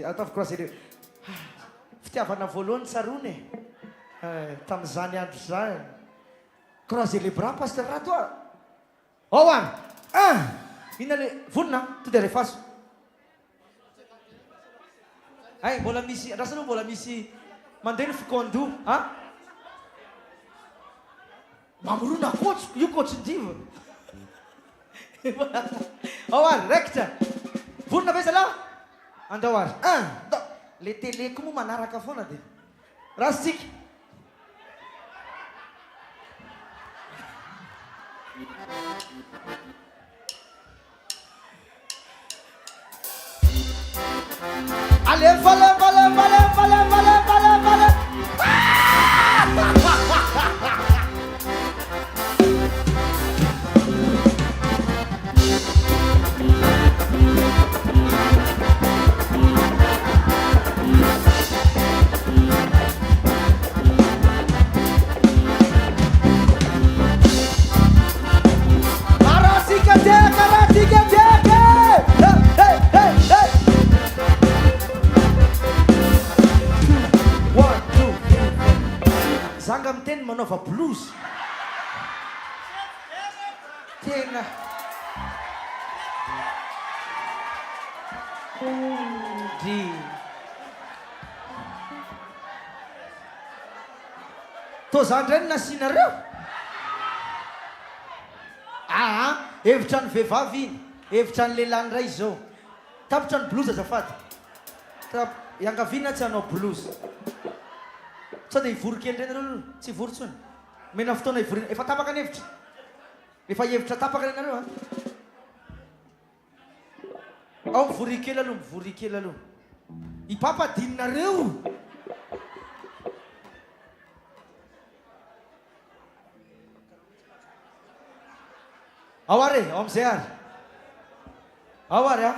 ataovy croisé fitiavana voalohany tsarony tamin'izany andro zany croisé les bras pasteur rato ao any ina le vonina to de refaso ay mbola misy andrasana mbola misy mandeha ny fikondo mamorona coach io coach diva ao ary raikitra vonina ve zala andao ary le télé ko moa manaraka foana de rasitsika allez fale zanga miteny manaova blues tena di to zany reny nasinareo hevitra ny vehivavy iny hevitra ny lelany ray zao tapitra ny blues azafady iangavina tsy hanao blues sao de ivory kely reny nareo tsy ivory tsony mena fotoana ivorina efa tapaka ny hevitra efa hevitra tapaka reny nareo ao mivory kely aloha ipampadinareo ao are ao amizay ary ao ary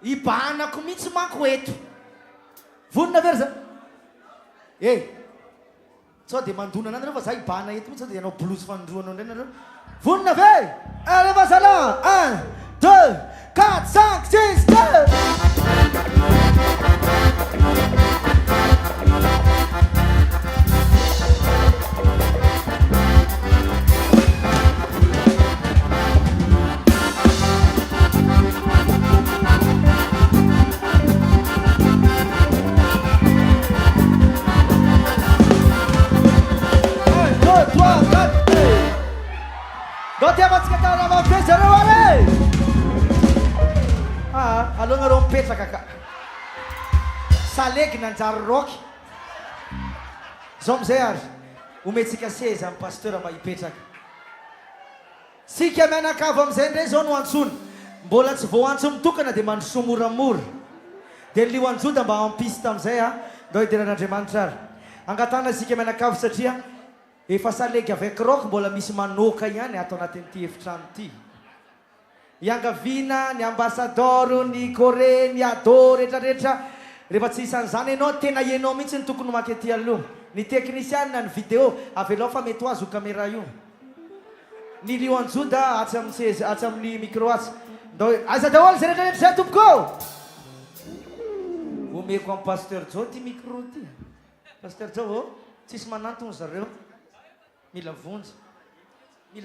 ibanako mihitsy manko eto vonina very za sao de mandona anany nareo fa za ibana eto mihitsy sao de anao blues fandroanao ndray nareo vonina ve refa zala 1 2 4 5 6 alô nareo mipetraka ka salegy nanjary roky zao amizay ary ometsika seza amin'ny pasteur mba hipetraka sika mianakavo amizay ndray zao no antsony mbola tsy vao antso mitokana de mandroso moramora de lio anjoda mba ampiste amizay ndao hidiran'andriamanitra ary angatana sika mianakavo satria efa salegy avec rock mbola misy manoka ihany atao anatin'ity efitrano ty iangavina ny ambassador ny Corée ny ado rehetrarehetra rehefa tsy isan'izany ianao tena ianao mihitsy ny tokony makety aloha ny teknisianina ny vidéo avelao fa mety ho azo caméra io ny lio anjoda atsy amin'ny seza atsy amin'ny micro atsy ndao aza daholo zay rehetrarehetra zay tompoko omeko amin'ny pasteur Joe ty micro ty pasteur Joe tsisy manantony zareo mila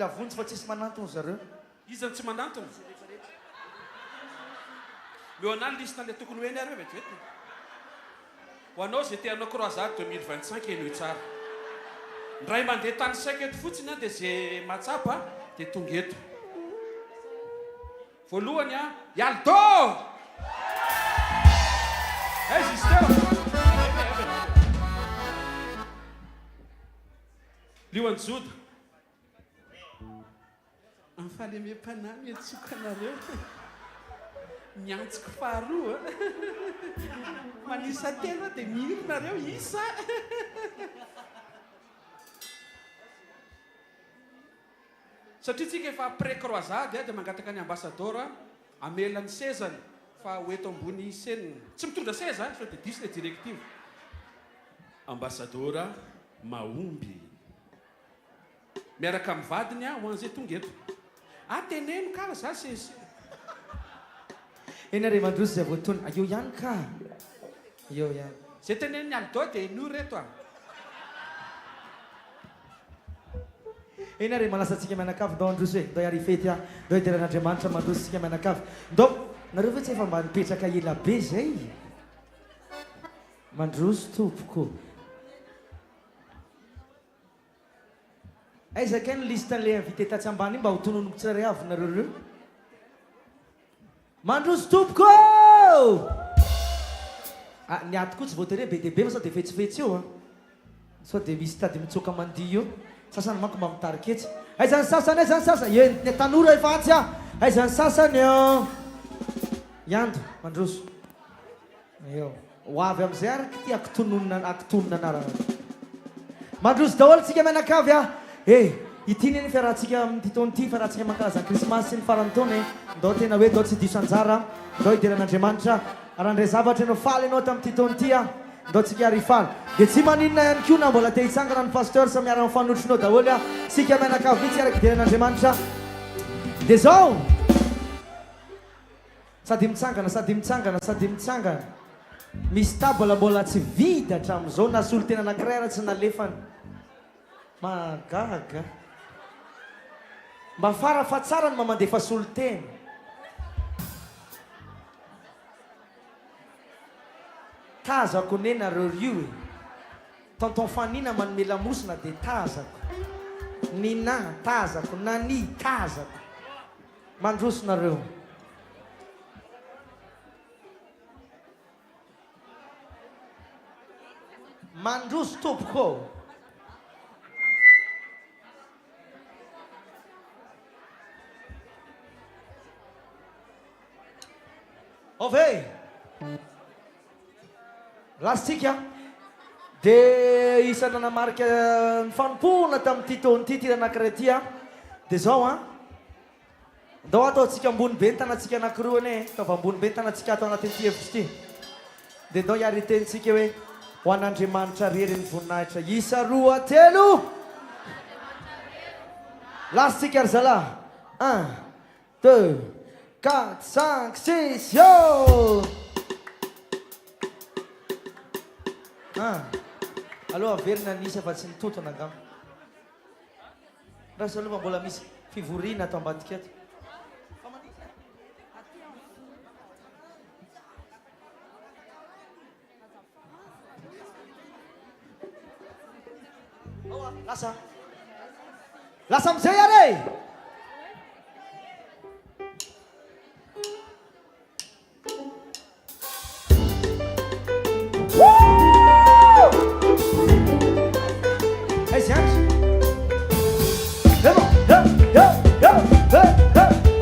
vonjy fa tsisy manantony zareo izany tsy manantony leo anany lista le tokony hoeny areo vetivety ho anao zay te hanao croisade 2025 eno tsara ndray mandeha tany saika eto fotsiny dia zay matsapa dia tonga eto voalohany Yaldo lio anjoda amin'ny fahalemem-panahy miantsoko anareo miantsoko faharoa manisa telo dia mihirinareo isa satria tsika efa pré-croisade dia mangataka ny ambassador amelany sezany fa hoeto ambony senina tsy mitondra seza sao dia diso le directive ambassador mahomby miaraka amin'ny vadiny ho an'izay tonga eto teneno kala za sesy eny are mandroso zay voatony eo ihany ka eo ihany zay teneniny any dao dia no reto a eny are malasatsika mianakavy ndao androso hoe ndao iary fety a ndao idiran'andriamanitra mandroso tsika mianakavy ndao nareo ve tsy efa mba nipetraka ela be zay mandroso tompoko aizaka ny listen'le invité tatsy ambany iny mba ho tononoko tsirairay avy nareo reo mandroso tompoko ny aty koa tsy voatery be dia be fa sao dia fetsifetsy eo a sao dia misy tady mitsoka mandia eo sasany manko mba mitariketsy aizany sasany aizany sasany ny tanora efatsy a aizany sasany iando mandroso eo ho avy am'izay ariky ty akitonona anarana mandroso daholo tsika mianakavy a ity neny fiarahantsika amity taony ty fiarahantsika mankarazany krismasy sy ny farany taona ndao tena hoe ndao tsy diso anjara ndao idiran'andriamanitra arandray zavatra anao faly anao tamity taony ty a ndao tsika ary faly dia tsy maninona ihany koa na mbola te hitsangana ny paster sa miara mifanotrinao daholo a sika mianakavy mitsy araky idiran'andriamanitra dia zao sady mitsangana misy tabolambola tsy vida hatram'izao na solo tena anankiray ara tsy nalefany mahagaga mba fara fa tsara ny mamandefa solo tena tazako ne nareo rio e tonton fanina manome lamosina dia tazako nina tazako nani tazako mandroso nareo mandroso tompoko ove lasitsika dia isana namarika ny fanompona tamin'ity taony ty ty anankiray ty a dia zao a ndao ataotsika ambony be ny tanatsika anankiroa ane taova ambony be ny tanatsika atao anatin'ity hevitry ty dia ndao iary tenitsika hoe ho an'andriamanitra rery ny voninahitra isa roa telo lasitsika ary zala 1 2 4 5 6 yo aloha averina nisy fa tsy nitotona angamba raha aloha mbola misy fivoriana atao ambadika eto lasa amizay ary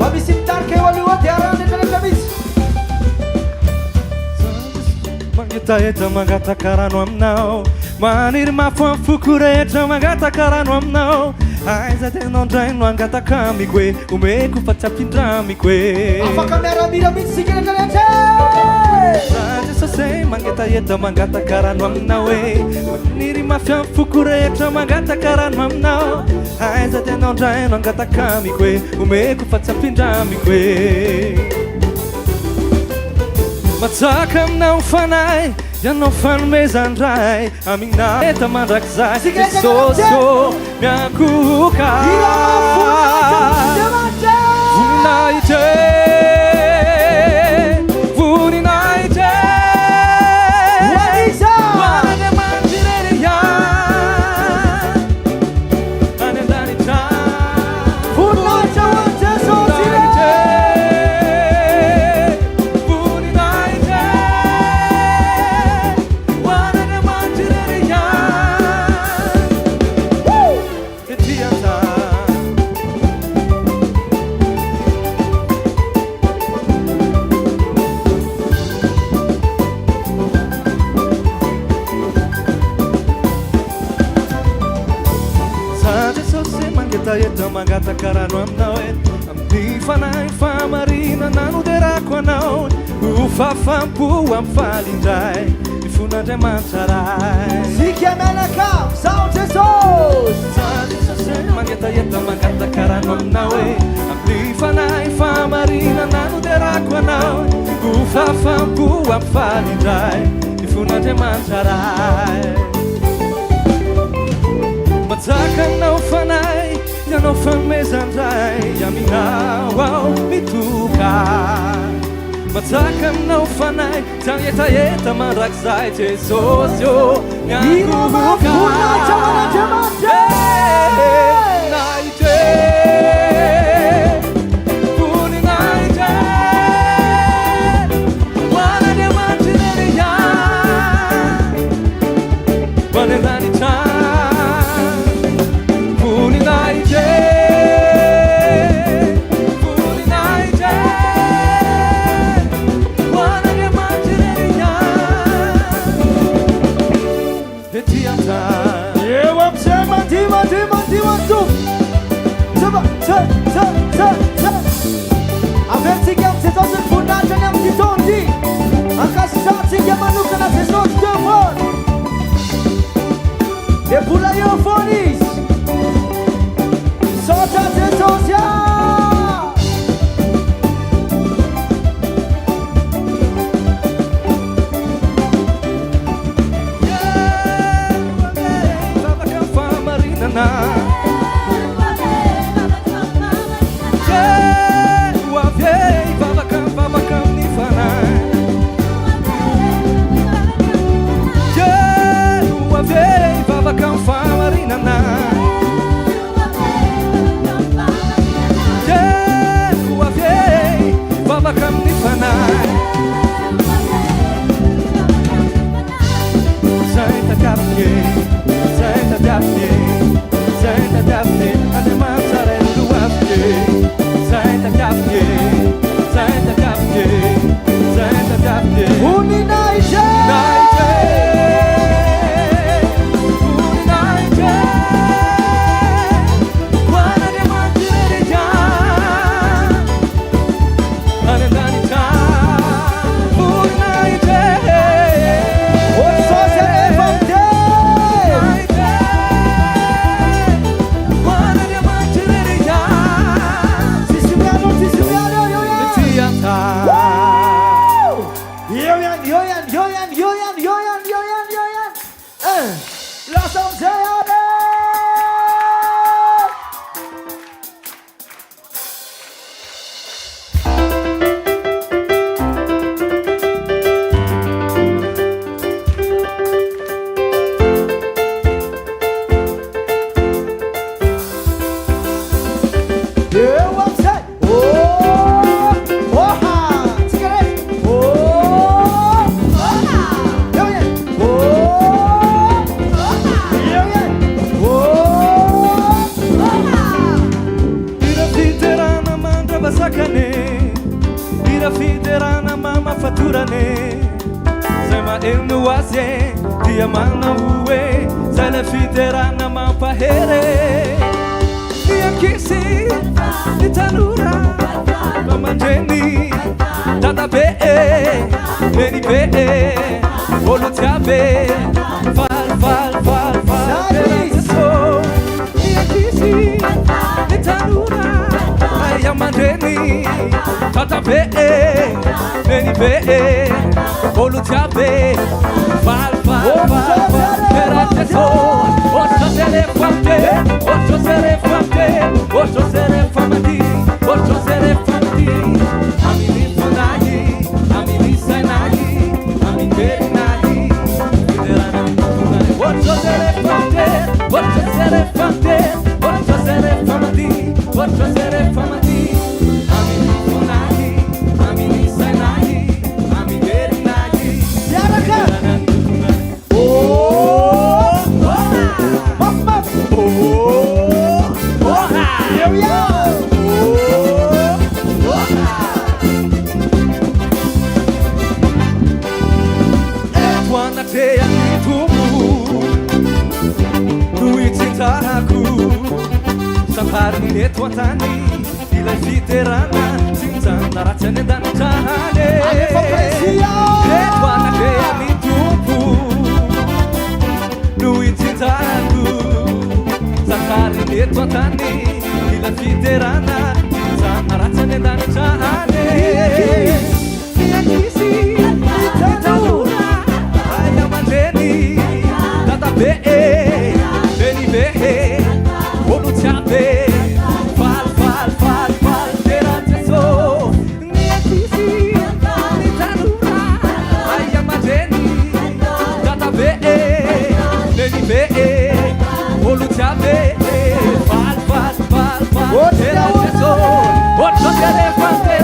mamisy mitarika eo aloha dia aran'etrarehetra misy mangetaheta mangataka rano aminao maniry mafafoko rehetra mangataka rano aminao aiza tenao ndraino angataka amiko hoe omeko fa tsy ampindramiko hoe afaka miaramira mihitsy sika rehetrarehetra sady sase mangetaheta mangataka rano aminao hoe maniry mafafoko rehetra mangataka rano aminao aiza tenao ndraino angataka amiko hoe omeko fa tsy ampindramiko hoe matsaka aminao fanahy ianao fanomezandray aminao eta mandrakizay sosio miankoka voninahitra voninahitra hoanany amantirery any andanitra voninahitra ho jesosy eta mangataka rano aminao e amin'ny fanahy famarina nanoderako anao ho fafampo amin'ny falindray Nifun'Andriamanitra ray Sika menaka zao Jesus Sasay mangetaheta mangataka rano aminao e amin'ny fanahy famarinana noterako anao ho fafampo ampifaly indray Nifun'Andriamanitra ray Matsaka anao fanahy ianao fanomezandray aminao ao mitoka Matsaka aminao fanahy zany etaeta mandrakizay Jesosy ô miangovoka Naite Voninaite Hoan'Andriamanitra Vanendanitra Voninaite Avertika Jesus ny voninahitra ny amin'ny fotoany ankasitrahantsika manokana Jesus deux fois dia mbola eo foana izy misaotra Jesus Babaka famarinana Babakam famarinana Babakam nifana Saita Daphne Saita Daphne Saita Daphne Andreamanitra luafne Saita Daphne Saita Daphne Saita Daphne Voninaite tany ila fiterana zanaratany andanitrahany miakisy tataora ay aman-dreny tatabe lenibe olo tsiabe fal teratso miakisy tanora ay aman-dreny tatabe lenibe olo tsiabe fal teratso otro dia de fante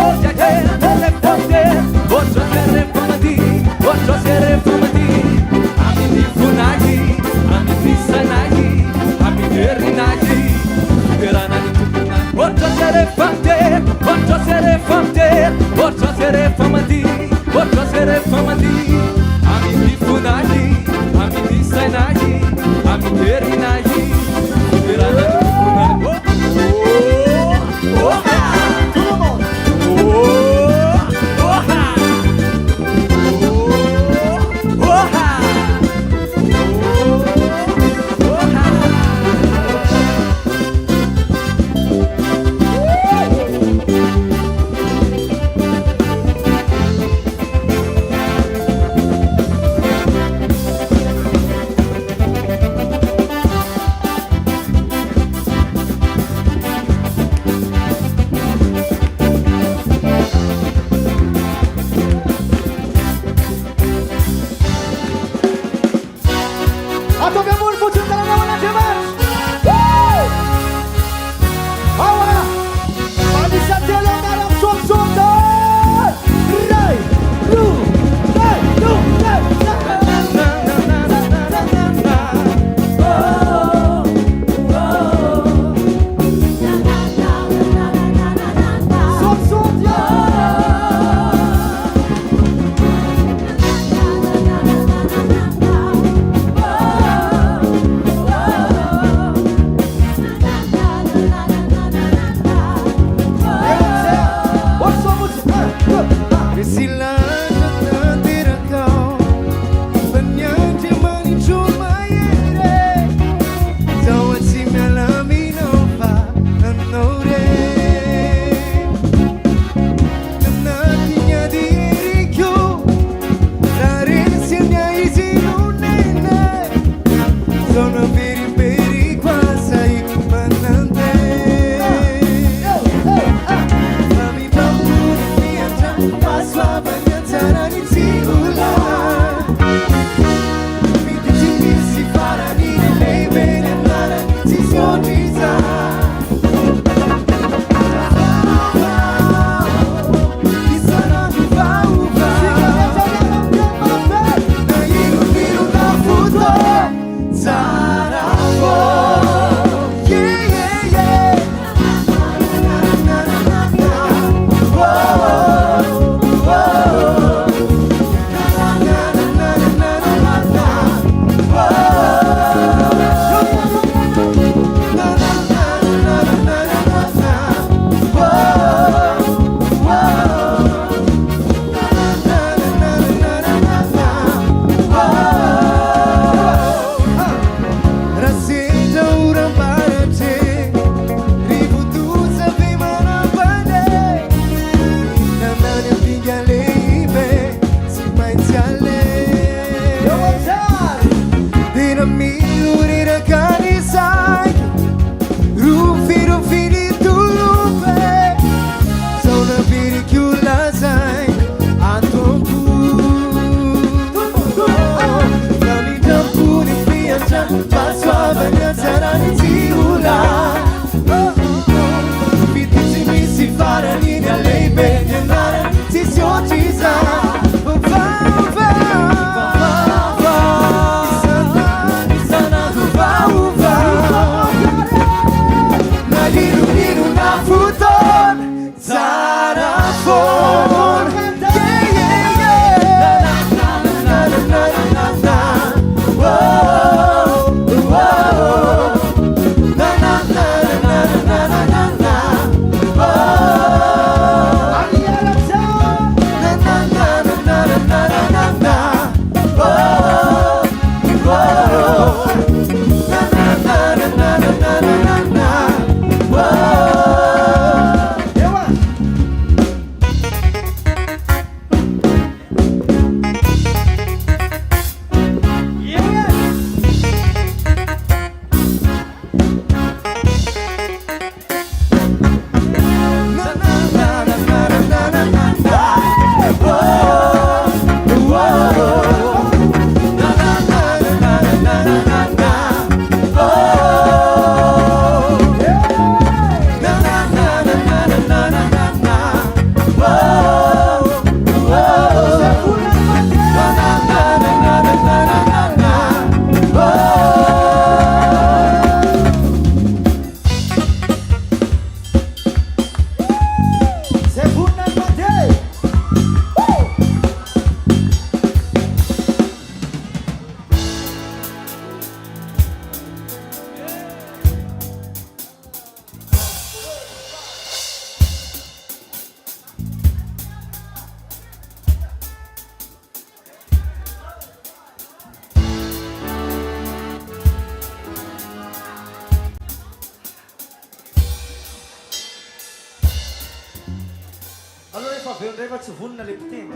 aveo ndray fa tsy vonona le mpiteny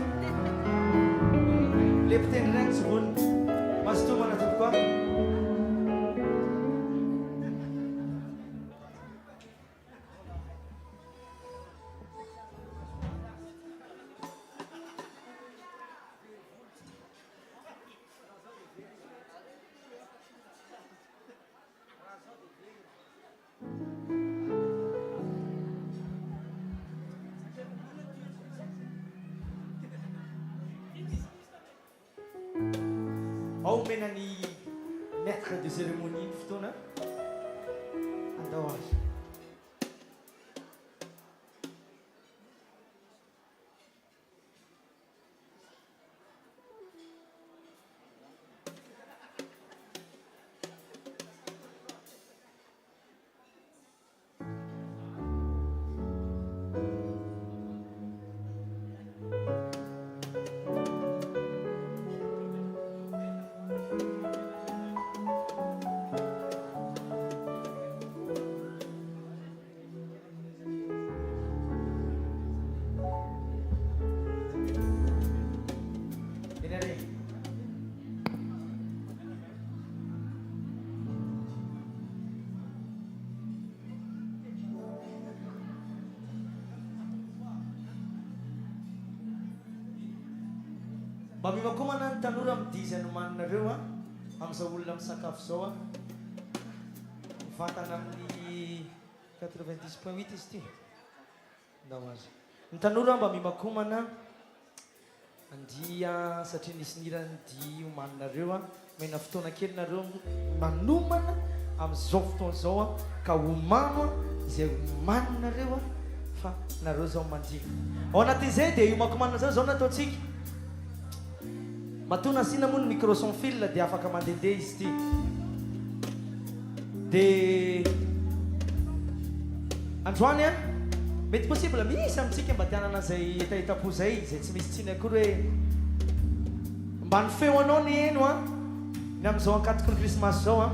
regny tsy vonona masotomana tokoa ao mena ny maître de cérémonie ny fotoana andao azy mba mimako manany tanora midizy anomaninareo amin'izao olona misakafo zao mivantana amin'ny 90.8 izy ty ndao azy ny tanora mba mimakomana andia satria nisy nirany di omaninareo mena fotoana kely nareo manomana amin'izao fotoana zao ka omano izay omaninareo fa nareo zao mandiha ao anatin'izay dia io makomanina zao nataotsika matona asina moa ny micro sans fil dia afaka mandehandeha izy ty dia androany mety possible misy amintsika mba tianana zay etaetapo zay tsy misy tsiny akory hoe mba ny feo anao ny eno ny amin'izao ankatoko ny krismasy zao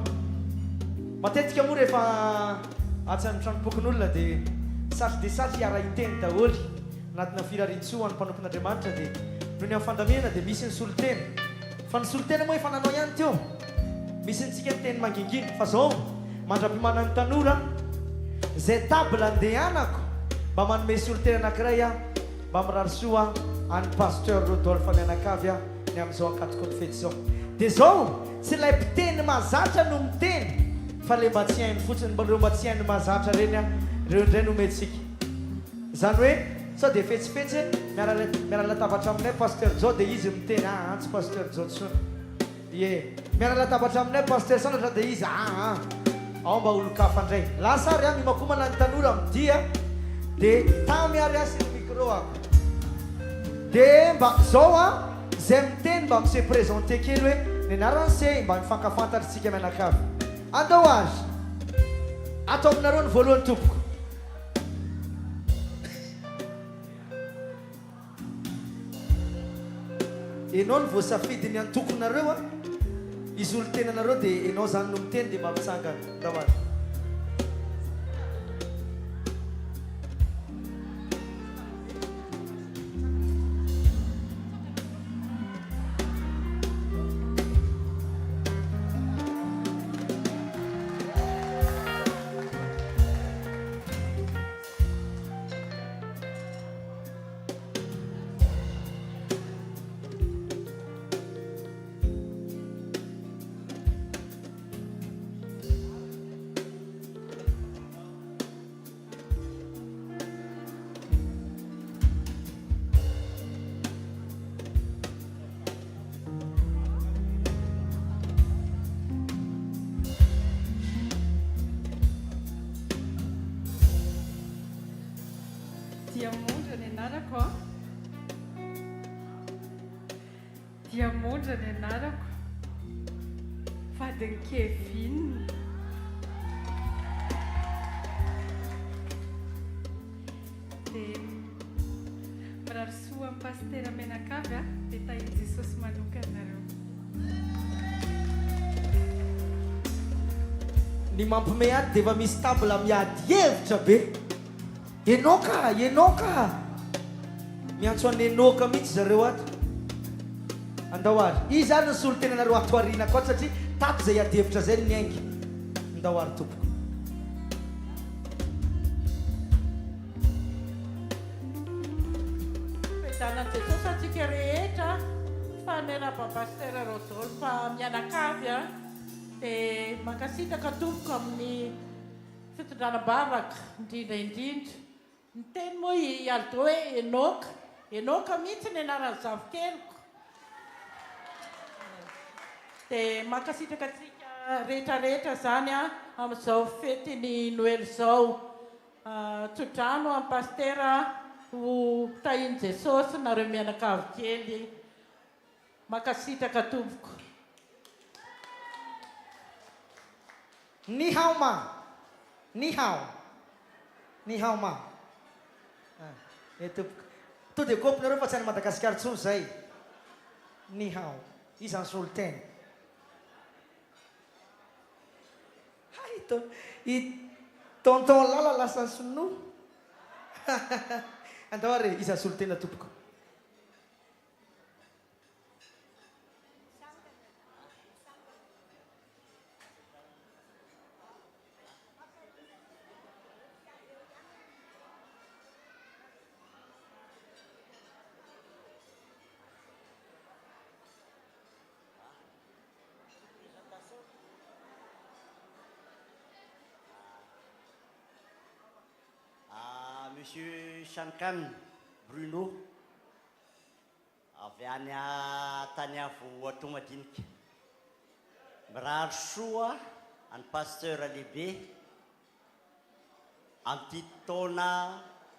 matetika moa rehefa atsany tranopokon'olona dia satry hiara hiteny daholy anatina firarintsoa ny mpanompon'Andriamanitra dia noho ny amin'ny fandamina dia misy ny solotena fa ny solotena moa efa nanao ihany teo misy ntsika ny teny manginginy fa zao mandram-pimana ny tanora zay table andehanako mba manome solotena anankiray mba mirarisoa any pasteur Rodolphe mianakavy ny amin'izao ankatoko ny fety zao dia zao tsy ilay mpiteny mahazatra no miteny fa le mba tsy hainy fotsiny reo mba tsy hainy mahazatra reny reo indray no metsika zany hoe sao dia fetsifetsy miara latabatra aminay pasteur Jo dia izy miteny antsy pasteur Jo tsona miara latabatra aminay pasteur sanatra dia izy ao mba olo-kafa indray lasary mimakomana ny tanora midia dia tamiary asy ny micro ako dia mba zao zay miteny mba mise présenté kely hoe ny anaran'se mba mifankafantatritsika mianakavy andao azy atao aminareo ny voalohany tompoko enao ny voasafidy ny antokonareo izy olo tenanareo dia enao zany no miteny dia mba mitsangana andao azy Diamondra ny anarako vadiny Kevin dia mirarisoa amin'ny pastera Menakavy dia tahiny Jesosy manokanareo ny mampime ady dia efa misy table miady hevitra be enao ka miantso an'ny enoka mihitsy zareo ato andao ary izy zany ny solo tena nareo ato ariana koa satria tato zay adevitra zay ny aingy andao ary tompoko Faidanan Jesosy atsika rehetra fa miaraba Pastoral Rodolphe fa mianakavy dia mankasitraka tompoko amin'ny fitondranam-bavaka indrindra indrindra ny teny moa ialdo hoe enoka mihitsy ny anarany zavikeliko dia mankasitraka atsika rehetrarehetra zany amin'izao fetiny Noël zao tsodrano amin'ny pastera ho tahiny Jesosy nareo mianakavy kely mankasitraka tompoko ni hao ma ni hao ma tompoko to de kopinareo fa tsy any Madagasikara tsony zay ni hao izany solo tena i tonton lala lasa sono andao ary izany solo tena tompoko Monsieur Chancan Bruno avy any tany avo atomadinika mirary soa any pasteur lehibe amin'ity taona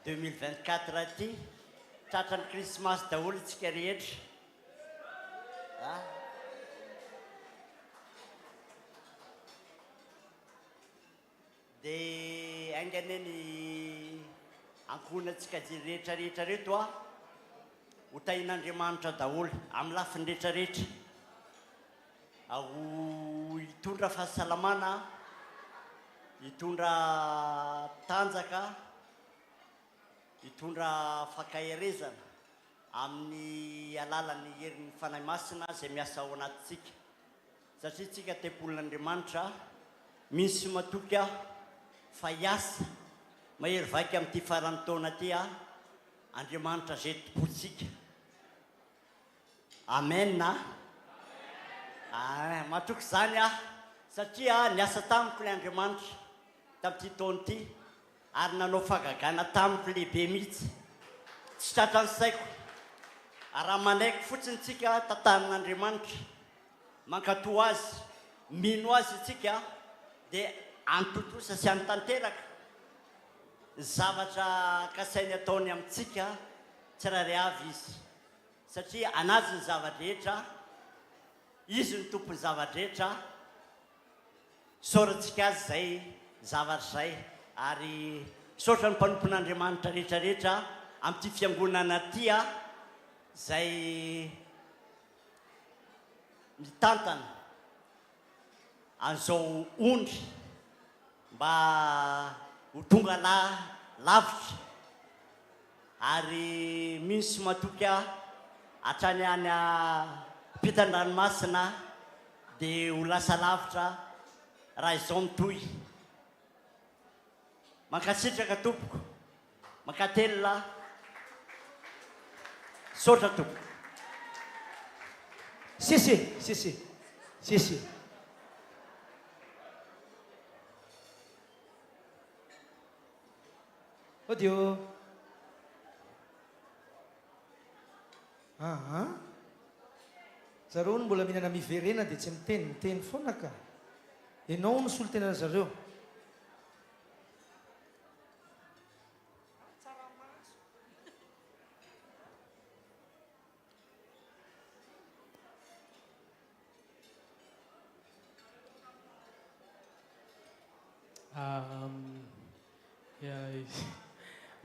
2024 ty tratrany Krismasy daholo itsika rehetra dia aingany ny ankonatsika rehetrarehetra reto ho tahin'Andriamanitra daholo amin'ny lafiny rehetrarehetra ho hitondra fahasalamana hitondra tanjaka hitondra fakahirezana amin'ny alalan'ny herin'ny fanahy masina zay miasa ao anatintsika satria tsika tempolin'Andriamanitra misy matoky fa hiasa mahery vaika amin'ity farany taona ty Andriamanitra zay tompontsika amen matoky zany satria niasa tamiko ilay Andriamanitra tamin'ity taona ty ary nanao fagagana tamiko lehibe mihitsy tsy tratrany saiko raha manaiko fotsiny tsika tantanin'Andriamanitra mankato azy mino azy itsika dia antotosa sy antanteraka zavatra kasainy ataony amintsika tsy raha ry avy izy satria anazy ny zavadrehetra izy ny tompony zavadrehetra sorantsika azy zay zavatra zay ary sotra ny mpanompon'Andriamanitra rehetrarehetra amin'ity fiangonana ty zay mitantana an'izao ondry mba ho tonga lavitra ary misy matoky hatrany any ampitan-dranomasina dia ho lasa lavitra raha izao mitohy mankasitraka tompoko mankatelina sotra tompoko sisi odio zareo no mbola mihinana miverena dia tsy miteny foana ka ianao no solo tena zareo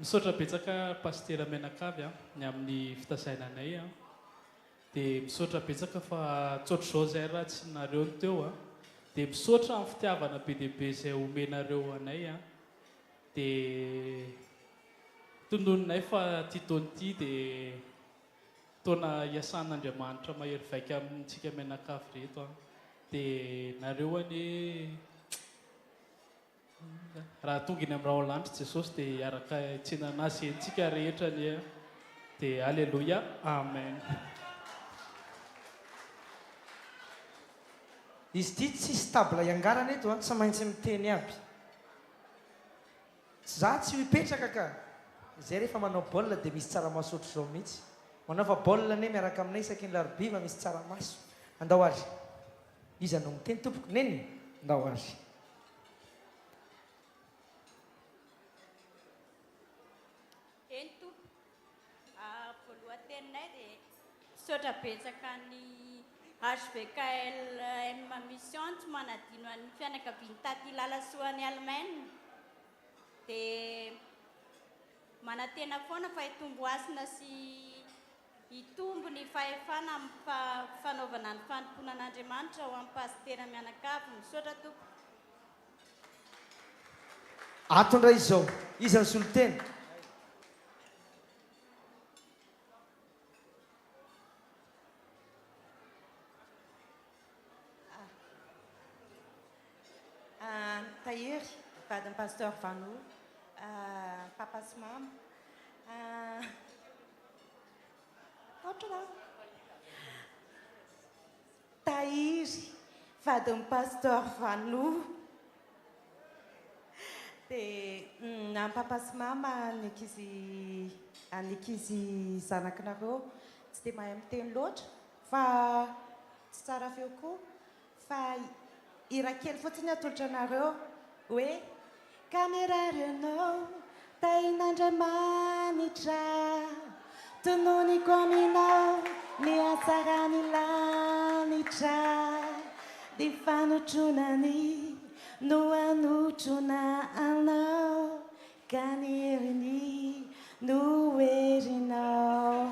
misaotra betsaka pastera mianakavy ny amin'ny fitasainanay dia misaotra betsaka fa tsotra izao zay raha tsy nareo ny teo dia misaotra amin'ny fitiavana be dehibe izay omenareo anay dia tonononay fa ty taona ity dia taona iasan'Andriamanitra mahery vaika amintsika mianakavy reto a dia nareo any raha tonga iny amin'ny raha olandry Jesosy dia araka tsinana azy entsika rehetra ny a dia alleluia amen. Izy ty tsisy tabla iangarana eto a tsy maintsy miteny aby. Za tsy mipetraka ka. Izay rehefa manao baolina dia misy tsaramaso ohatr'izao mihitsy. Manao fa baolina ane miaraka aminay isaky ny larobia misy tsaramaso. Andao ary. Iza no miteny tompoko neny? Andao ary. Ento voalohan-teninay dia misaotra betsaka ny hvkl-mission tsy manadino an'ny fianakaviany taty lalasoan'ny Allemagne dia manantena foana fa hitombo asina sy hitombo ny fahefana amin'ny fanaovana ny fanimponan'Andriamanitra ho amin'ny pastera mianakavy. Misaotra tompo. Atondra izao. Iza ny soloteny? Tahiry, vadin'ny pasteur Vanou, papa sy mama. Tahiry, vadin'ny pasteur Vanou. Dia papa sy mama ankizy zanakinareo tsy dia mahay miteny loatra fa tsy tsara feo koa fa hira kely fotsiny atolotra anareo hoe kamerarenao tain'Andriamanitra tononiko aminao ny hatsarany lanitra dia fanotronany no anotrona anao ka ny heriny no herinao.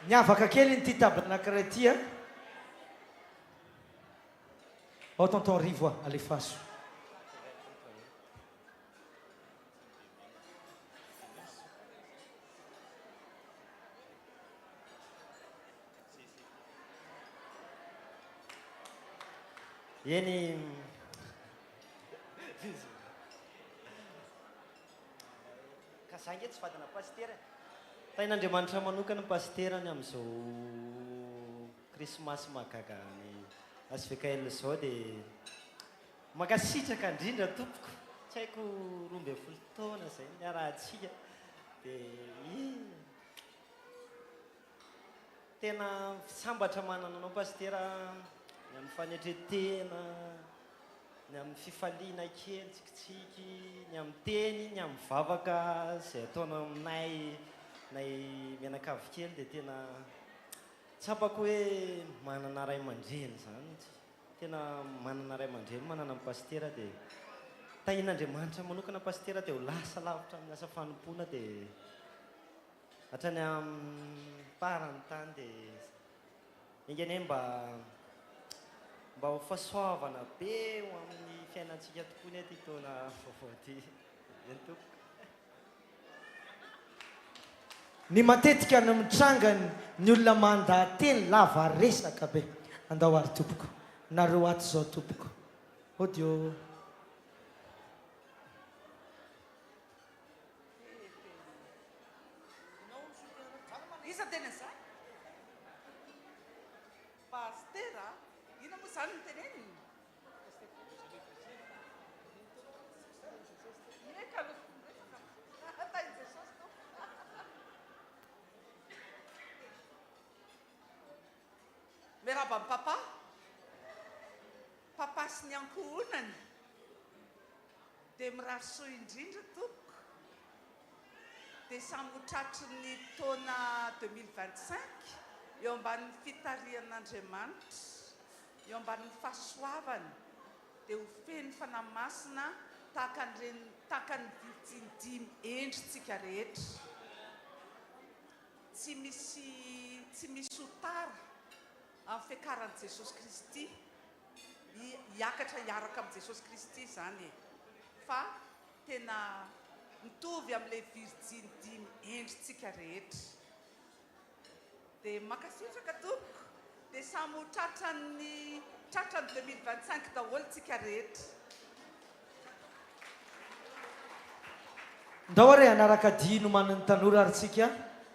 Miavaka kely ny ty table anankiray ty a. Ao tonton Rivoa, alefaso. Eny ka za nge tsy fadina pastera. Tain'Andriamanitra manokana pasterany amin'izao Krismasy Mahagaga ny hvkl zao dia makasitraka indrindra tompoko. Tsy haiko 12 taona zay niarahantsika dia tena sambatra manana anao pastera ny amin'ny fanetretena, ny amin'ny fifaliana kely tsikitsiky, ny amin'ny teny, ny amin'ny vavaka izay ataona aminay nay mianakavy kely dia tena tsapako hoe manana ray aman-dreny zany. Tena manana ray aman-dreny manana amin'ny pastera dia tahin'Andriamanitra manokana pastera dia ho lasa lavitra amin'ny asa fanompoana dia hatrany amin'ny farany tany dia ingane mba ho fahasoavana be ho amin'ny fiainantsika tokoa ny ty taona vaovao ty. Eny tompoko. Ny matetika ny mitrangany ny olona mandahateny lava resaka be. Andao ary tompoko. Nareo ato zao tompoko. Odio. Isa tena zay? Pastera? Ina moa zany no teneny? Eka tain'i Jesosy to. Miaraba amin'ny papa sy ny ankohonany dia mirarosoa indrindra tompoko dia samy ho tratry ny taona 2025 eo ambanin'ny fitarihan'Andriamanitra, eo ambanin'ny fahasoavany dia ho feno fanamasina tahaka ny vitindimy endritsika rehetra. Tsy misy hotara amin'ny fiakaran'i Jesosy Kristy, hiakatra hiaraka amin'ny Jesosy Kristy zany e. fa tena mitovy amin'ilay virgine dimy endritsika rehetra dia makasitraka tompoko dia samy ho tratrany 2025 daholo tsika rehetra. ndao ary anaraka dia no manany tanora ary tsika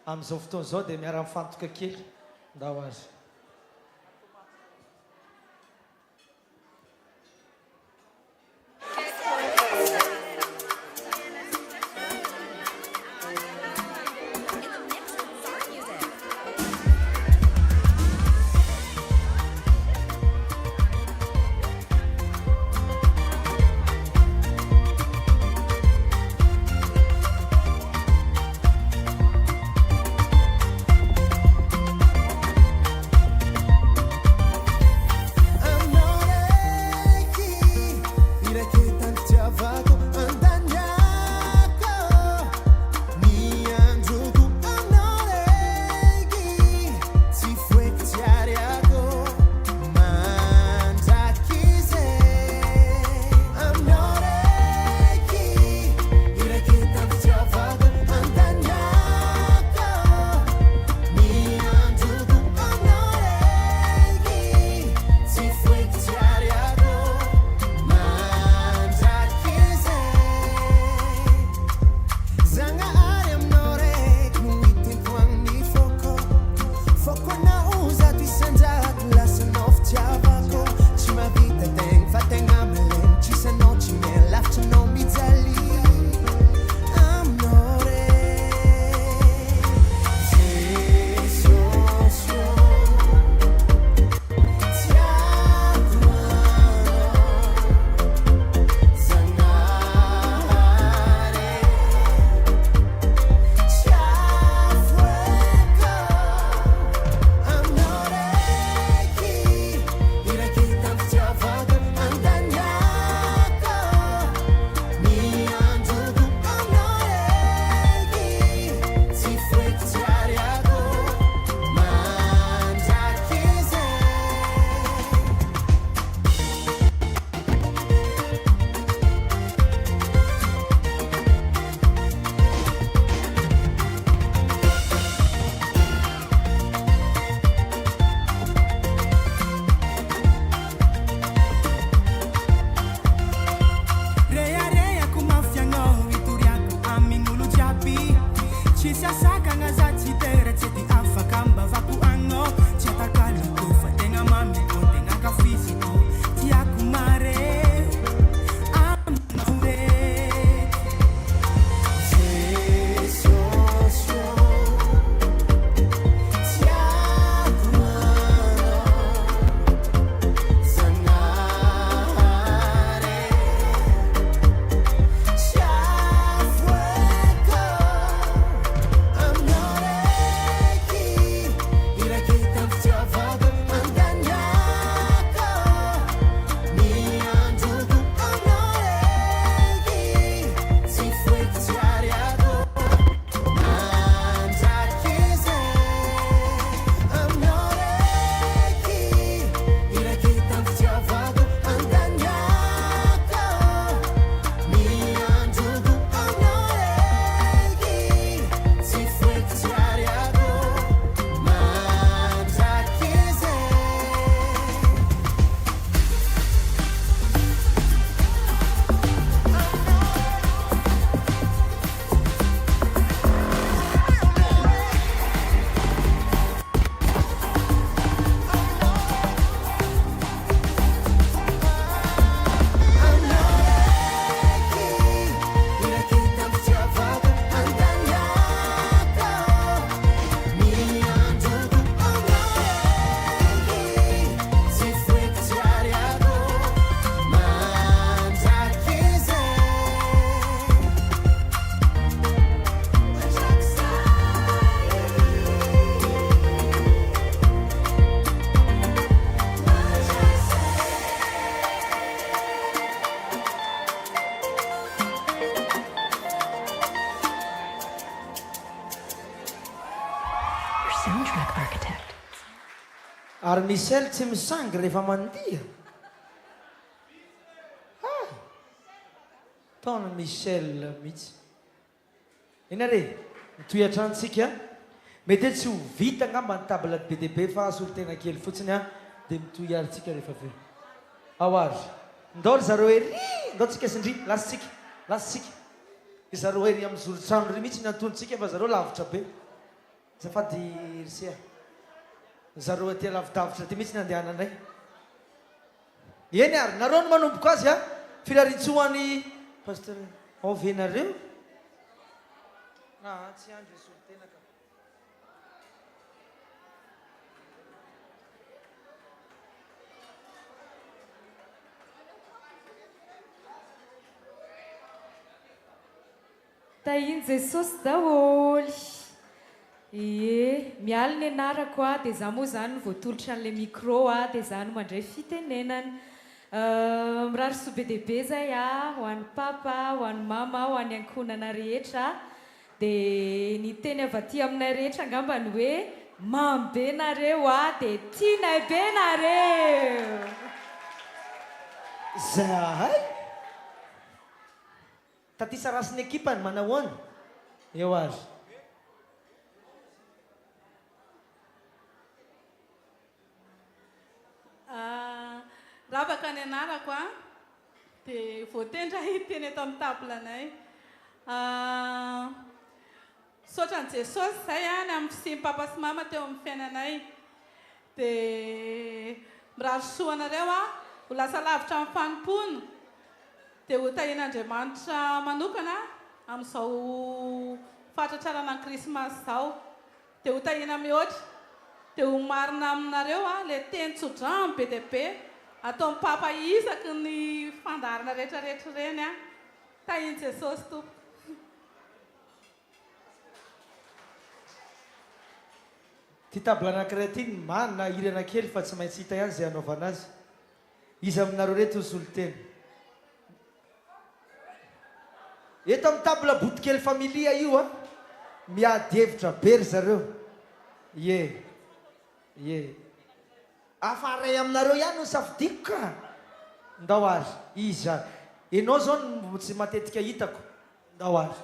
amin'izao fotoana izao dia miara-mifantoka kely ndao azy. Ary Michel tsy misangy rehefa mandiha. taona Michel mihitsy ina re mitoyatra antsika mety hoe tsy ho vita ngamba ny table be dia be fa solotena kely fotsiny a dia mitoy arytsika rehefa aveo ao ary ndao ry zareo ery ndao tsika sindry lasitsika zareo ery amin'ny zorotrano ry mihitsy ny antontsika fa zareo lavitra be zafady risia zareo aty lavidavitra ty mihitsy ny andehananay eny ary nareo no manomboko azy a firaritsoany pasteur ao venareo tsy andro solotena ka tahiny jesosy daholy miala ny anarako a dia za moa zany voatolotra an'ilay micro a dia za no mandray fitenenany mirary soa be dehibe zay a ho an'ny papa ho an'ny mama ho an'ny ankonana rehetra dia ny teny avy aty aminay rehetra angamba ny hoe mamy be nareo a dia tianay be nareo zahay taty sarasiny ekipa ny manao any eo azy ravaka ny anarako a dia voatendra hiteny eto amin'ny tablanay saotra ny jesosy zay a ny amin'ny fisiany papa sy mama teo amin'ny fiainanay dia mirary soa anareo a ho lasa lavitra amin'ny fanompona dia ho tahian'Andriamanitra manokana amin'izao fahatratrarana ny krismasy izao dia ho tahiana mihoatra dia ho marina aminareo a ilay teny tsodrano be dia be atao mipapa isaky ny fandarana rehetrarehetra ireny a tahiny jesosy tompo ty table anankiray ty ny manina irana kely fa tsy maintsy hita ihany zay anaovana azy izy aminareo reto ny solotena eto amin'ny table botikely familia io a miady hevitra be ry zareo afaray aminareo ihany no safidiko ka ndao ary izy zany enao zao no tsy matetika hitako ndao ary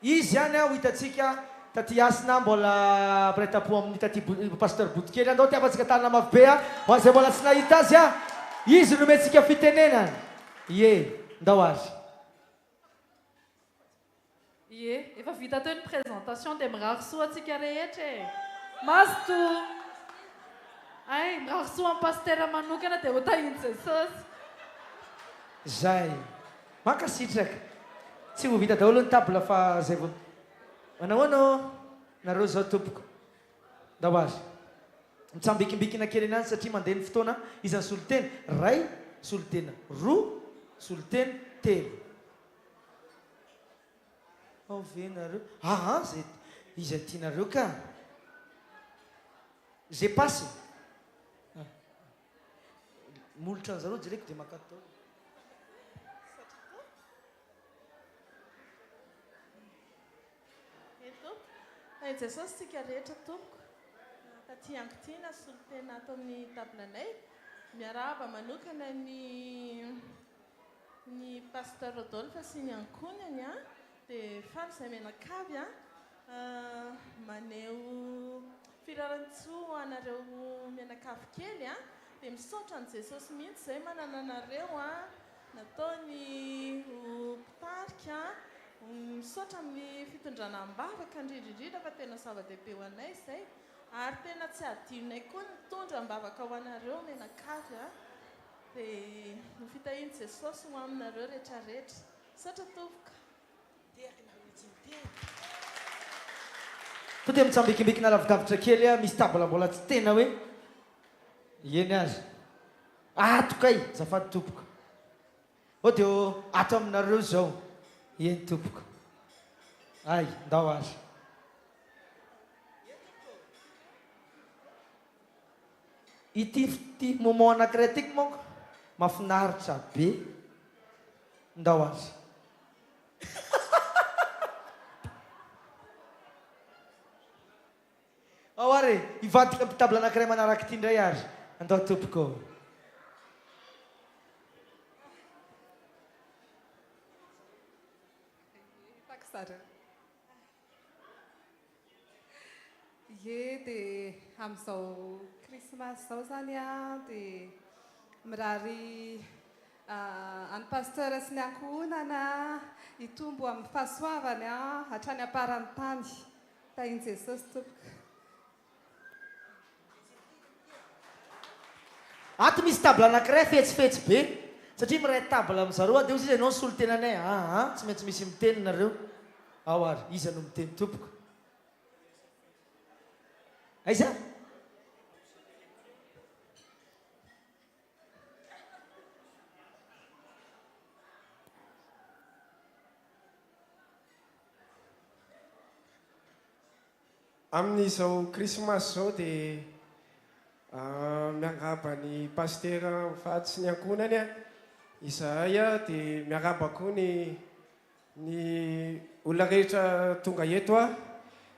izy ihany a ho hitatsika taty asina mbola prêt-à-pot amin'ny taty pasteur botikely andao tiavantsika tanana mafy be a ho an'izay mbola tsy nahita azy a izy no mentsika fitenenana ndao ary efa vita teo ny présentation dia mirary soa atsika rehetra e masto ay mirary soa amin'ny pasteur manokana dia ho tahiny jesosy zay mankasitraka tsy ho vita daholo ny table fa zay vo manao anao nareo zao tompoko ndao azy mitsambikimbikina kely enany satria mandeha ny fotoana izany solotena ray solotena roa solotena telo venareo zay izy tianareo ka zay pasy molotra an'zareo direko dia makatao ay jesosy tsika rehetra tompoko taty ankitina solotena ato amin'ny tablanay miaraba manokana ny pasteur Rodolphe sy ny ankonany a dia fano izay menakavy a maneho firarantsoa anareo menakavy kely a dia misaotra ny jesosy mihitsy izay manana anareo a nataony pitarika misaotra amin'ny fitondrana ambavaka indrindrindrindra fa tena zava-dehibe ho anay izay ary tena tsy adinonay koa ny mitondra ambavaka ho anareo menakavy a dia ny fitahiny jesosy ho aminareo rehetrarehetra saotra tovoka to dia mitsambikimbikina lavidavitra kely a misy tabla mbola tsy tena hoe eny azy atokay zafady tompoko o dia ato aminareo zao eny tompoko ay ndao azy ity moment anankiray tiky monko mafinaritra be ndao azy ao ary ivadika amin'ny table anankiray manaraky ty indray ary andao tompoko Ie, dia amin'izao Krismasy izao zany a, dia mirary any pasteur sy ny ankohonana hitombo amin'ny fahasoavany a hatrany aparany tany. Tahin' Jesosy tompoko. Ato misy table anankiray fetsifetsy be satria miray table amin'zareo dia ozy izy ianao solo tenanay tsy maintsy misy miteny nareo ao ary iza no miteny tompoko aiza amin'izao Krismasy zao dia miaraba ny paster mifaty sy ny ankonany a izahay a dia miaraba koa ny olona rehetra tonga eto a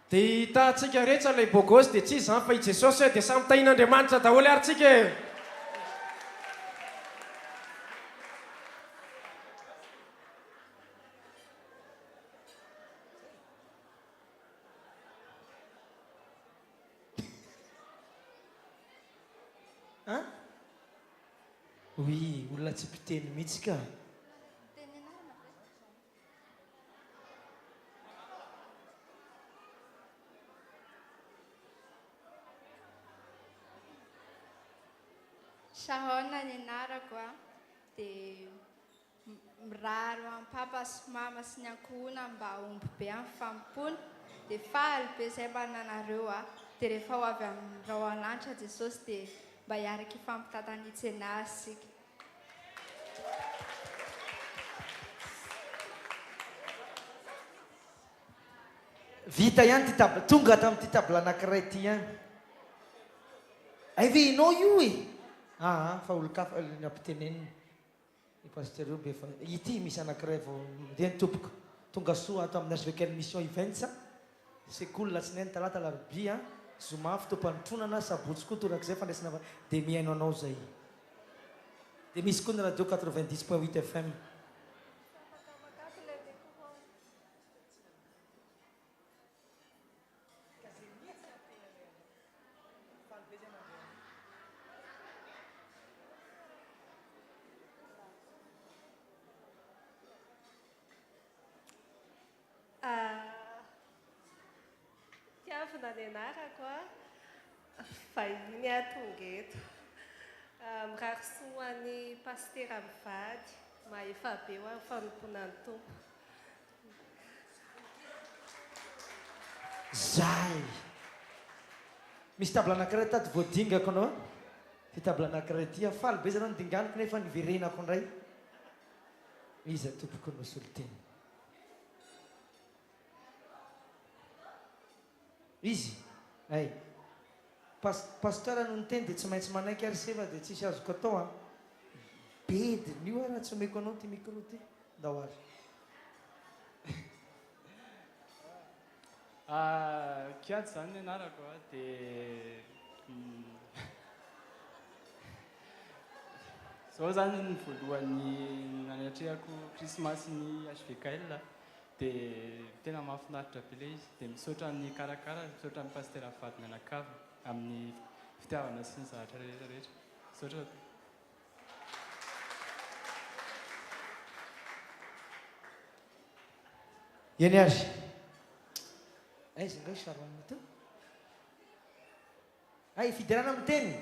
dia hitantsika rehetra ilay bogosy dia tsy izy zany fa i Jesosy dia samy tahin'Andriamanitra daholo ary tsika oui olona tsy mpiteny mihitsy ka Shahona ny anarako a dia miraro amin'ny papa sy mama sy ny ankohona mba omby be amin'ny fampony dia faly be izay mba nanareo a dia rehefa ho avy amin'ny rao alanitra Jesosy dia mba hiaraka ifampitantanitsy anazy sika. vita ihany ty table tonga tamin'ity table anankiray ty ihany aivenao io e fa olo-kafa ny ampiteneniny ny pasteur io be fa ity misy anankiray vao reny tompoko tonga soa ato amin'ny hvkl-mission events sekoly latsinainy talata larobia zoma fitompamitronana sabotsy koa torak'izay fandraisana dia mihaino anao zay dia misy koa ny radio 90.8 FM Tiavina ny anarako a vahiny atonga eto mirarosoan'ny pastera mivady maefa be ho amin'ny fanompoana ny tompo zay misy table anankiray tady voadingako anao ty table anankiray ty faly be zanao nydinganiko nefa niverenako indray iza tompoko no soloteny izy ay pasteur no niteny dia tsy maintsy manaiky ary seva dia tsisy azoko atao a bediny io raha tsy omeko anao ty micro ty ndao ary kiady zany ny anarako a dia zao zany ny voalohany nanatrehako krismasy ny hvkl dia tena mahafinaritra be ilay izy dia misaotra ny karakara misaotra ny pasteur vady mianakavy amin'ny fitiavana sy ny zavatra rehetrarehetra misaotra eny ary aiza ngai saroanina teo ay fidirana miteny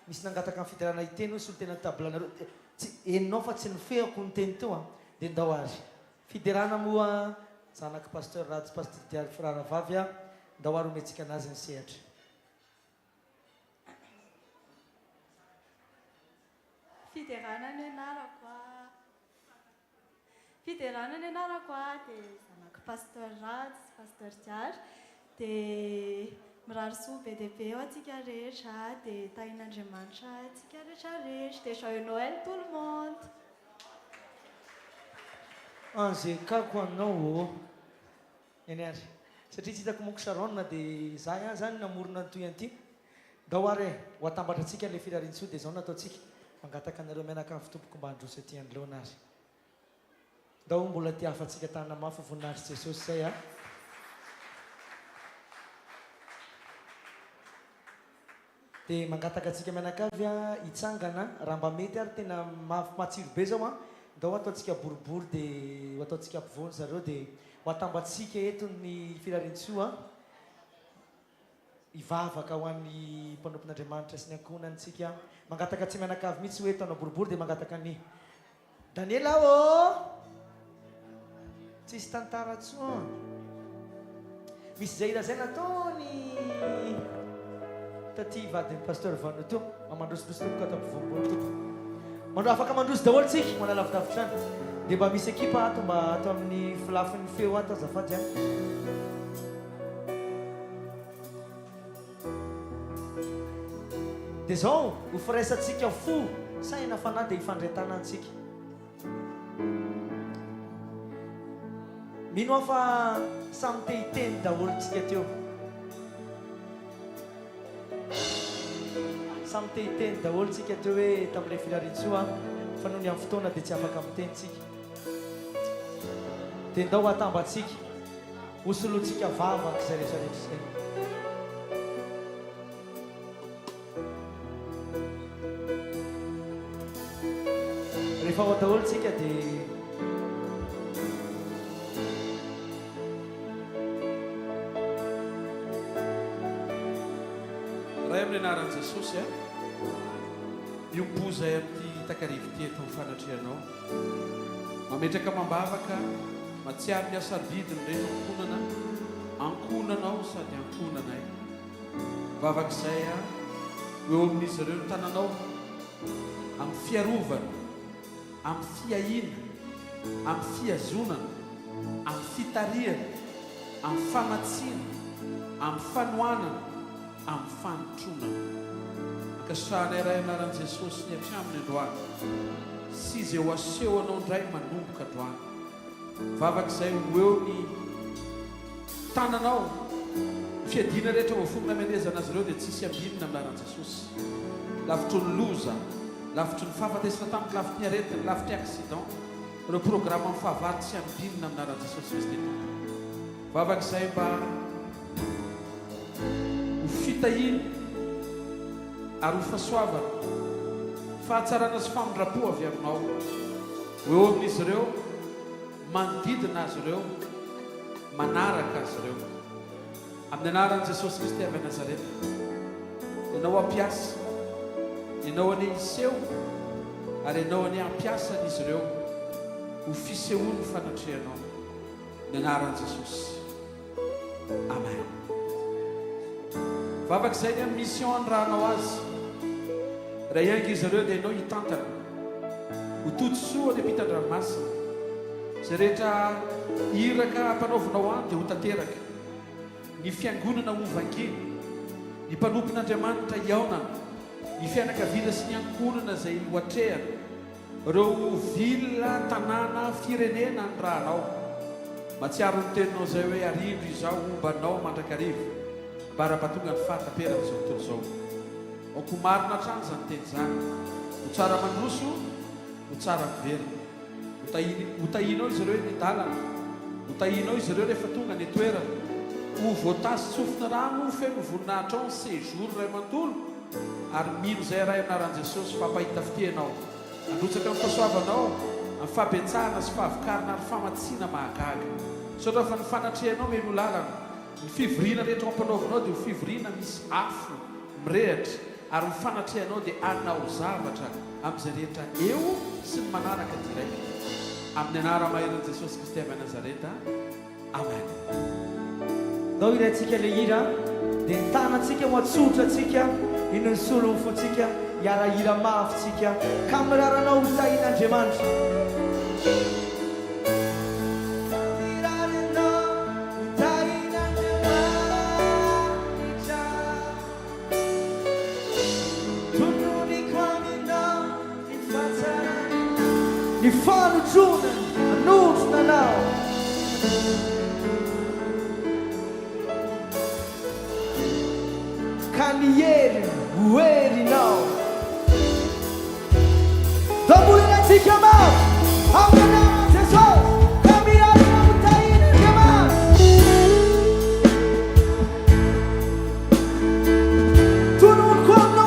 misy nangataka amin'ny fidirana hiteny hoe solo tena tabelanareo tsy eninao fa tsy nifehako ny teny teo a dia ndao ary fidirana moa zanaky pasteur ratsy pasteur diary frara vavy a ndao ary ometsika anazy ny sehatra fiderana ny anarako a fiderana ny anarako a dia zanaky pasteur ratsy pasteur diary dia mirarisoa be dia be eo atsika rehetra dia tahin'Andriamanitra atsika rehetrarehetra dia joyeux Noël tout le monde anzekako anao eny ary satria tsy hitako monko saronina dia zay zany namorona ny toy an'ity ndao ary ho atambatra atsika le firarintsoa dia zao nataotsika mangataka anareo mianaka amin'ny fitompoko mba androso aty andloana azy ndao mbola ty hafatsika tanana mafy voninahitry Jesosy zay a dia mangataka antsika mianakavy a hitsangana raha mba mety ary tena matsiro be zao a ndao ataontsika boribory dia ataontsika ampivoany zareo dia ho atambatsika eto ny filarin-tsoa ivavaka ho an'ny mpanompon'Andriamanitra sy ny ankonantsika mangataka tsy mianakavy mihitsy hoe taonao boribory dia mangataka ny Daniela ô tsisy tantara tsoa misy zay ilazay nataony taty vadiny pasteur Vano to mamandrosindroso tomboka ato ampivombony to mandro afaka mandroso daholo tsika manalavidavitrany dia mba misy ekipa ato mba ato amin'ny filafin'ny feo ato azafady any dia zao ho firaisantsika fo saina fanahy dia hifandretana antsika mino aho fa samy te hiteny daholo tsika teo samy te hiteny daholo tsika teo hoe tamin'ilay filarin-tsoa fa noho ny amin'ny fotoana dia tsy afaka miteny tsika dia ndao ho atambatsika hosoloantsika vavaka izay rehetrarehetra izay rehefa ao daholo tsika dia raha amin'ny anaran'i Jesosy miompo zay amin'ny takarivo ty eto fanatrehanao mametraka mambavaka matsiary ny asabidiny reny ankonanao sady ankonanay vavaka izay eo amin'izy ireo ny tananao amin'ny fiarovana amin'ny fiahina amin'ny fiazonana amin'ny fitariana amin'ny famatsiana amin'ny fanoanana amin'ny fanotronana akasahanay ray anaran'i Jesosy ny atraminy androany sy izay ho aseho anao ndray manomboka androany vavaka izay ho eo ny tananao fiadiana rehetra voafonina amenezana azy ireo dia tsisy ambinina amin'ny anaran'i Jesosy lavitro ny loza lavitry ny fahafatesana tamin'ny lavitry ny aretina lavitry accident ireo programme amin'ny fahavary tsy ambinina amin'ny anaran'i Jesosy Kristy tompo vavaka izay mba ho fitahina ary ho fahasoavana fahatsarana sy famindrapo avy aminao eo amin'izy ireo manodidina azy ireo manaraka azy ireo amin'ny anaran'i Jesosy Kristy avy Nazareta ianao ampiasa ianao any iseho ary ianao any ampiasan'izy ireo ho fisehoany fanatrehanao ny anaran'i Jesosy amen vavaka izay ny amin'ny mission andrahanao azy raha iangy izy ireo dia ianao hitantana ho totosoa ny ampitan-dranomasina izay rehetra iraka mpanaovanao any dia ho tanteraka ny fiangonana hovangina ny mpanompon'Andriamanitra iaonana ny fianakaviana sy ny ankonana izay ho atrehana ireo vila tanàna firenena ny rahanao matsiaro ny teninao izay hoe arindro izao ombanao mandrakarivo bara-patonga ny fahataperana izao tontolo izao oko marina hatrany izany teny izany ho tsara mandroso ho tsara miverina ho tahinao izy ireo ny dalana ho tahinao izy ireo rehefa tonga ny toerana ho voatasy tsofina rano feno voninahitra ao ny séjour ray mantolo ary mino izay ray anaran'i Jesosy fampahita fitianao androtsaka amin'ny fahasoavanao amin'ny fabetsahana sy fahavokarana ary famatsiana mahagaga sotra fa ny fanatrehanao meno lalana ny fivoriana rehetra ampanaovanao dia ho fivoriana misy afo mirehatra ary ny fanatrehanao dia anao zavatra amin'izay rehetra eo sy ny manaraka direct amin'ny anara maheran'i Jesosy Kristy avy Nazareta amen dao irantsika le hira dia nitanantsika moatsotra antsika ino ny solo fontsika hiarahira mafitsika kamiraranao ho tahin'Andriamanitra ny fanotrona anotrona anao ka ny hery hoherinao dambolinatsika mafy amin'ny anaran'i Jesosy ka mirarina ho tahin'Andriamanitra tonono ko aminao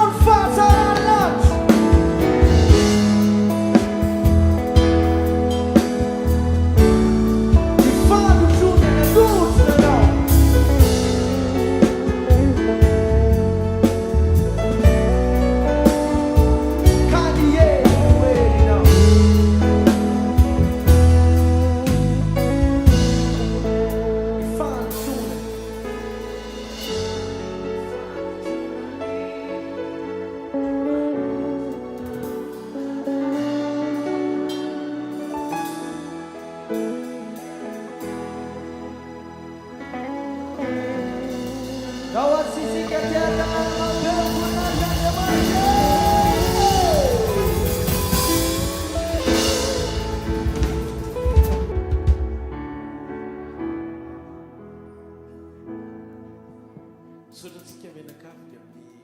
atsika menakavy amin'ny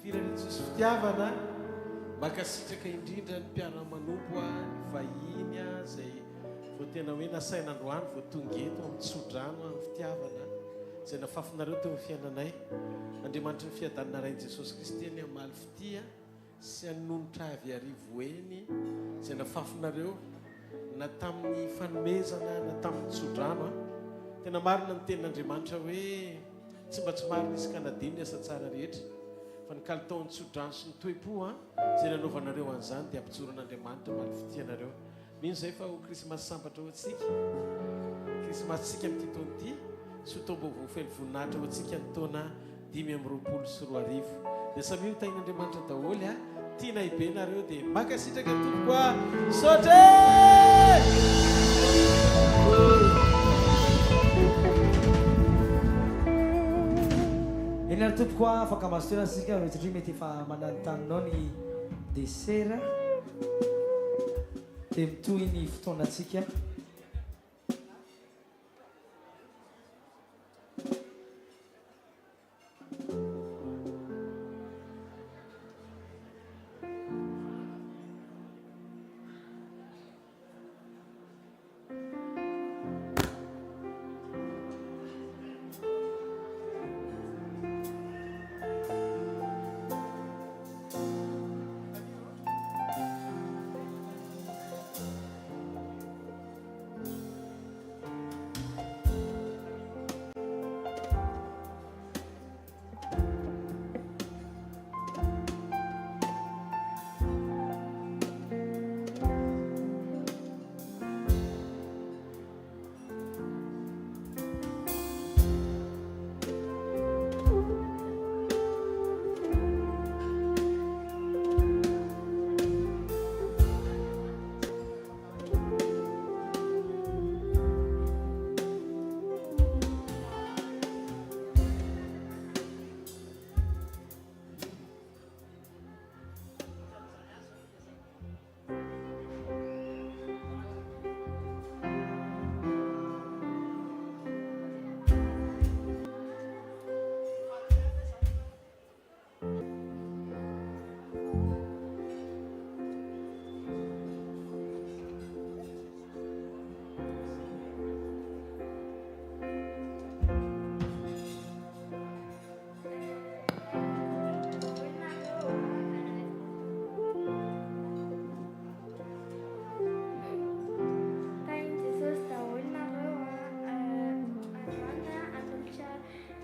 firenetsisy fitiavana makasitraka indrindra ny mpiara-manompo a ny vahiny a zay vao tena hoe nasain'androany vao tonga eto amin'ny tsodrano amin'ny fitiavana zay nafafinareo teo amin'ny fiainanay andriamanitra ny fiadanana rain Jesosy Kristy ny amaly fitia sy anonotra avy arivo eny zay nafafinareo na tamin'ny fanomezana na tamin'ny tsodrano a tena marina ny tenin'andriamanitra hoe tsy mba tsy marina isy kanadiny ny asa tsara rehetra fa ny kalitaon'ny tsodrano sy ny toe-po a zay nanaovanareo an'izany dia ampitsoron'andriamanitra maly fitianareo mino zay fa ho krismasy sambatra ho atsika krismasy tsika amin'ity taona ity sy ho tombovo feno voninahitra ho atsika ny taona 5 sy 10 dia samy io tain'andriamanitra daholy a tia na ibe nareo dia makasitraka tompoko a sotre eny ary tompoko a afaka masotoana sika satria mety efa mananotaninao ny desera dia mitohy ny fotoanantsika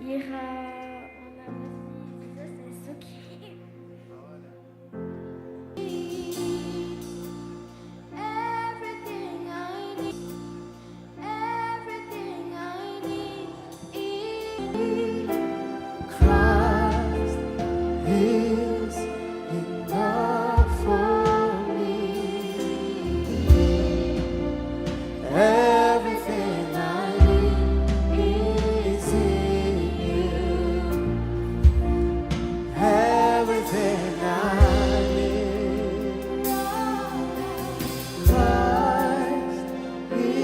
Ira